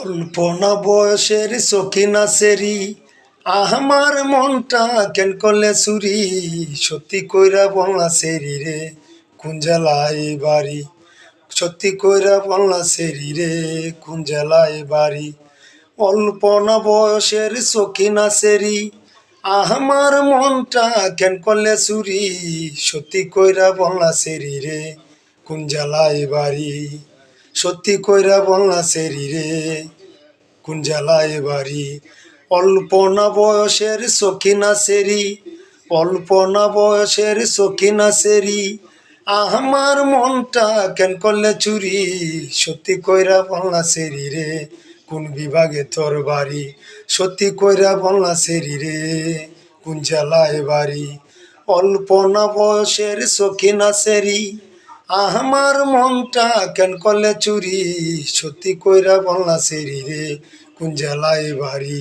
অল্প না বয়সের সখিনা সেরি আমার মনটা কেন করলে চুরি সত্যি কইরা বললা সেরি রে কোন জেলায় বাড়ি সত্যি কইরা বললা সেরি রে কোন জেলায় বাড়ি অল্প না বয়সের সখিনা সেরি আমার মনটা কেন করলে চুরি সত্যি কইরা বললা সেরি রে কোন জেলায় বাড়ি সত্যি কইরা বললা সেরি রে কোন জেলায় বাড়ি অল্প না বয়সের সখিনা সেরি অল্প না বয়সের সখিনা সেরি আমার মনটা কেন করলে চুরি সত্যি কইরা বললা সেরি রে কোন বিভাগে তোর বাড়ি সত্যি কইরা বললা সেরি রে কোন জেলায় বাড়ি অল্প না বয়সের সখিনা সেরি আমার মনটা কেন করলে চুরি সত্যি কইরা বললা সেরি রে কোন জেলায় বাড়ি।